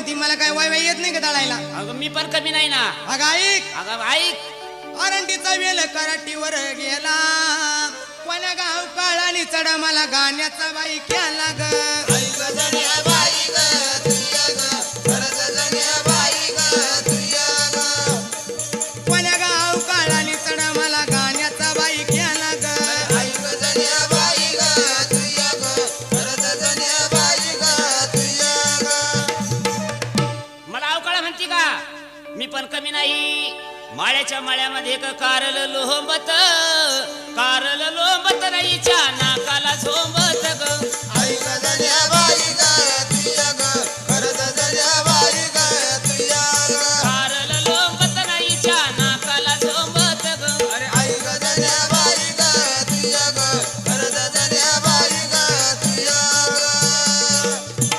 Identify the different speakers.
Speaker 1: म्हणती मला काय वाय वाय येत नाही का दळायला?
Speaker 2: अगं मी पण कमी नाही ना.
Speaker 1: अगं ऐक,
Speaker 2: अगं ऐक,
Speaker 1: आरंडीचा वेल कराटीवर गेला, कोण्या गाव काळानी चढ मला गाण्याचा बाई केला ग. कोण्या गाव काळानी चढ मला गाण्याचा बाई केला ग.
Speaker 2: मला अवकाळ म्हणती का? मी पण कमी नाही. माळ्याच्या माळ्यामध्ये एक कारल लोंबत, कारल लोंबत नाहीच्या नाकाला झोंबत ग.